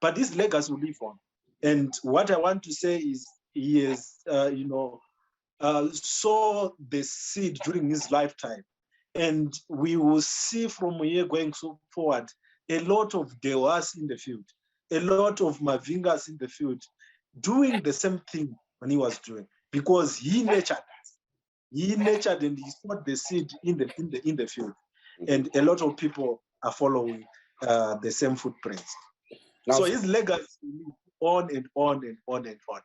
but his legacy will live on. And what I want to say is he is, sow the seed during his lifetime, and we will see from here going forward a lot of Dewas in the field, a lot of Mavhingas in the field, doing the same thing when he was doing, because he nurtured us. He nurtured and he sowed the seed in the field, and a lot of people are following the same footprints. Now, so his legacy on and on and on and on.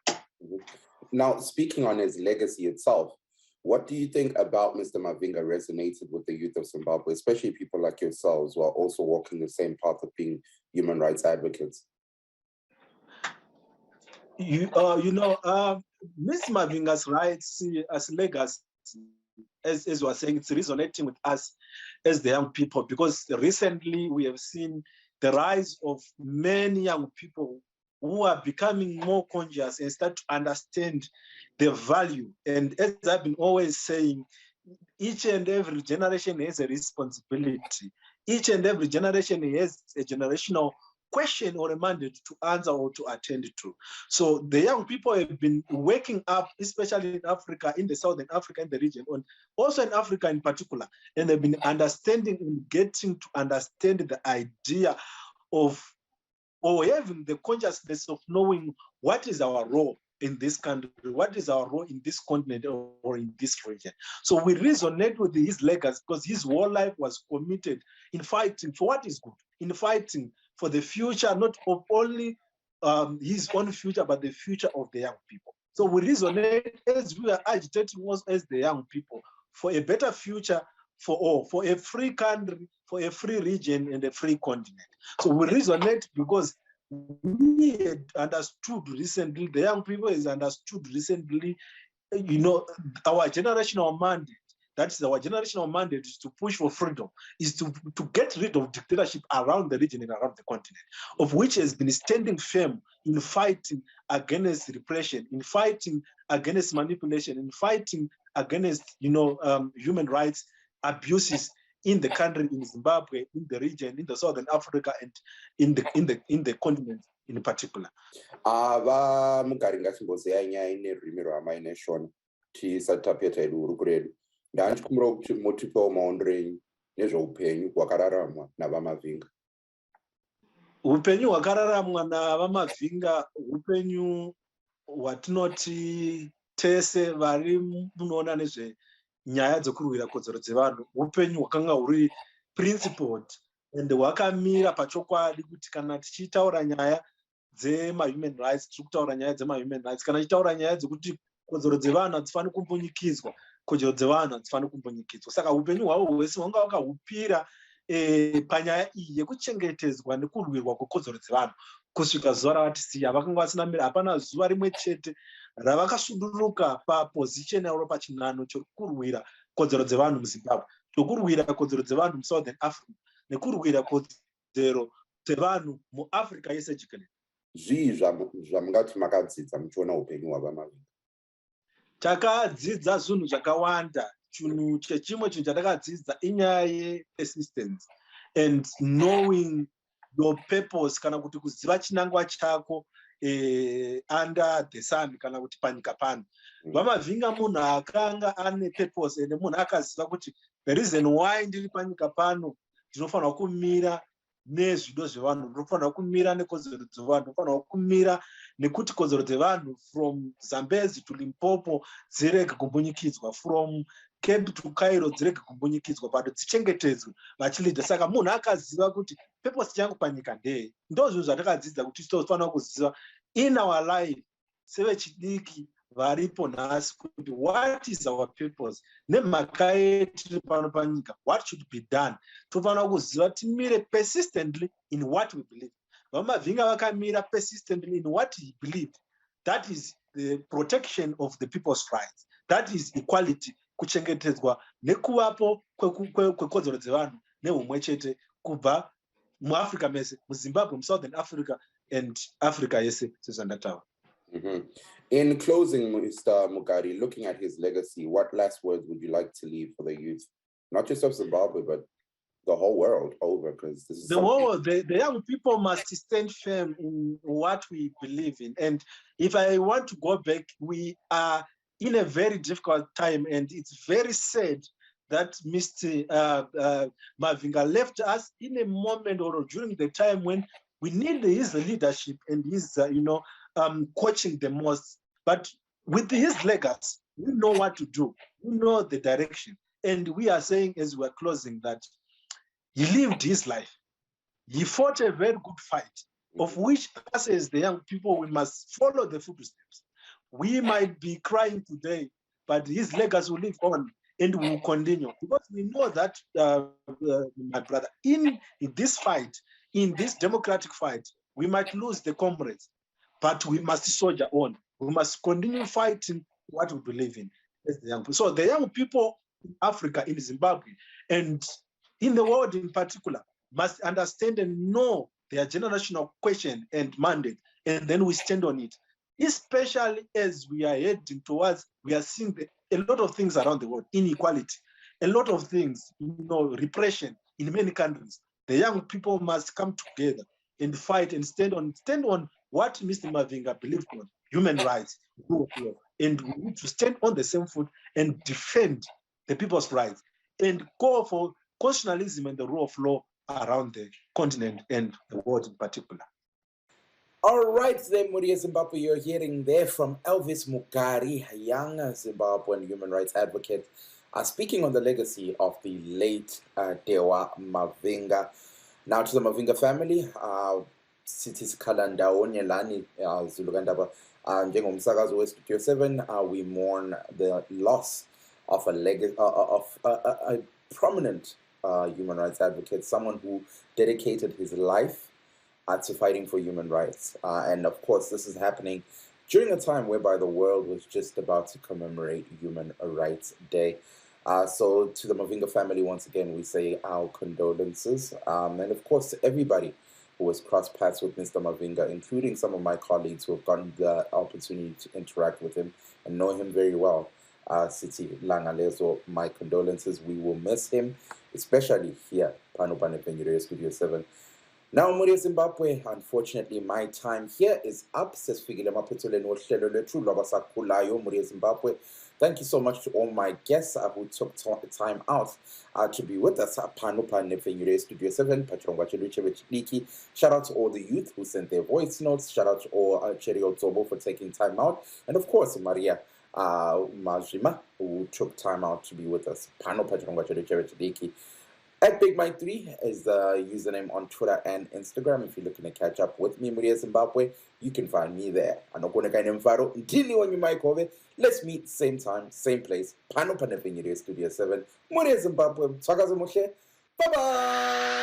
Now, speaking on his legacy itself, what do you think about Mr. Mavhinga resonated with the youth of Zimbabwe, especially people like yourselves who are also walking the same path of being human rights advocates? Mr. Mavhinga's rights as legacy, as we are saying, it's resonating with us as the young people, because recently we have seen the rise of many young people who are becoming more conscious and start to understand the value. And as I've been always saying, each and every generation has a responsibility. Each and every generation has a generational question or a mandate to answer or to attend to. So the young people have been waking up, especially in Africa, in the Southern Africa, in the region, and also in Africa in particular, and they've been understanding and getting to understand the idea of, or having the consciousness of knowing what is our role in this country, what is our role in this continent or in this region. So we resonate with his legacy, because his whole life was committed in fighting for what is good, in fighting for the future, not of only his own future, but the future of the young people. So we resonate as we are agitating us as the young people for a better future for all, for a free country, for a free region and a free continent. So we resonate because we had understood recently, the young people has understood recently, our generational mandate. That is our generational mandate, is to push for freedom, is to get rid of dictatorship around the region and around the continent, of which has been standing firm in fighting against repression, in fighting against manipulation, in fighting against human rights abuses in the country, in Zimbabwe, in the region, in the Southern Africa, and in the continent in particular. Ndachikumbira kuti motipawo maonero nezveupenyu hwakararamwa navamavhinga. Upenyu hwakararamwa navamavhinga upenyu hwatinoti tese vari munoona nezvenyaya dzekurwira kodzero dzevanhu, upenyu hwakanga huri principled and hwakamira pachokwadi, kuti kana tichitaura nyaya dzema-human rights, tiri kutaura nyaya dzema-human rights. Kana tichitaura nyaya dzekuti kodzero dzevanhu hadzifani kumbunyikidzwa, kodzero dzevanhu hadzifani kumbunyikidzwa. Saka upenyu hwavo hwese hwanga wakahupira panyaya iyi yekuchengetedzwa nekurwirwa kwekodzero dzevanhu, kusvika zuva ravakatisiya vakanga vasina mira. Hapana zuva rimwe chete ravakasunduruka paposition yavo pachinano chokurwira kodzero dzevanhu muZimbabwe, chokurwira kodzero dzevanhu muSouthern Africa, nekurwira kodzero dzevanhu muAfrica yese jikelele. Zvii zvamungati makadzidza muchiona upenyu hwaVamavhinga? Takadzidza zvinhu zvakawanda. Chinhu chechimwe chinhu chatakadzidza inyaya yepersistence and knowing your purpose, kana kuti kuziva chinangwa chako under the sun, kana kuti panyika pano. Vamavhinga munhu akanga ane purpose and munhu akaziva kuti the reason why ndiri panyika pano ndinofanira kumira nezvido zvevanhu, ndinofanira kumira nekodzero dzevanhu, ndinofanira kumira nekuti kodzero dzevanhu from Zambezi to Limpopo dzirege kumbunyikidzwa, from Cape to Cairo dzirege kumbunyikidzwa, bado dzichengetedzwe vachilidha. Saka munhu akaziva kuti purpose yangu panyika ndeye. Ndo zvinhu zvatakadzidza kuti tinofanira kuziva in our life sevechidiki varipo nhasi kuti what is our purpose, nemhaka yetiri pano panyika, what should be done. Tofanira kuziva timire persistently in what we believe. Vamavhinga vakamira persistently in what he believed. That is the protection of the people's rights. That is equality, kuchengetedzwa nekuvapo kwekodzero dzevanhu nehumwe chete kubva muAfrica mese, muZimbabwe, muSouthern Africa and Africa yese sezvandataura. In closing, Mr. Mukhari, looking at his legacy, what last words would you like to leave for the youth, not just of Zimbabwe, but the whole world over? Because this is the young people must stand firm in what we believe in. And if I want to go back, we are in a very difficult time, and it's very sad that Mr. Mavhinga left us in a moment or during the time when we need his leadership and his, coaching the most. But with his legacy, we know what to do. We know the direction. And we are saying, as we're closing, that he lived his life. He fought a very good fight, of which us as the young people, we must follow the footsteps. We might be crying today, but his legacy will live on and will continue. Because we know that, my brother, in this fight, in this democratic fight, we might lose the comrades, but we must soldier on. We must continue fighting what we believe in as the young people. So the young people in Africa, in Zimbabwe, and in the world in particular, must understand and know their generational question and mandate, and then we stand on it. Especially as we are heading towards, we are seeing a lot of things around the world, inequality, a lot of things, repression in many countries. The young people must come together and fight and stand on what Mr. Mavhinga believed on, human rights, rule of law. And we need to stand on the same foot and defend the people's rights and call for constitutionalism and the rule of law around the continent and the world in particular. All right, then, Muria Zimbabwe, you're hearing there from Elvis Mukhari, a young Zimbabwean human rights advocate, speaking on the legacy of the late Dewa Mavhinga. Now to the Mavhinga family, Cities Kalandaonye Lani, Zulugandaba, njengomsakazo we-Studio 7, we mourn the loss of a prominent human rights advocate, someone who dedicated his life to fighting for human rights. And of course, this is happening during a time whereby the world was just about to commemorate Human Rights Day. So to the Mavhinga family, once again, we say our condolences. And of course, to everybody who has crossed paths with Mr. Mavhinga, including some of my colleagues who have gotten the opportunity to interact with him and know him very well. Siti Langalezo, my condolences. We will miss him, especially here, Panopane Penyure Studio 7. Now, Muria Zimbabwe, unfortunately, my time here is up. Muria Zimbabwe. Thank you so much to all my guests who took time out to be with us. Studio 7. Shout out to all the youth who sent their voice notes. Shout out to all Cherio Tobo for taking time out. And of course, Maria Majima, who took time out to be with us. At Big Mike 3 is the username on Twitter and Instagram. If you're looking to catch up with me, Muria Zimbabwe, you can find me there. Mike Hove. Let's meet same time, same place. Studio 7. Muria Zimbabwe. Bye-bye.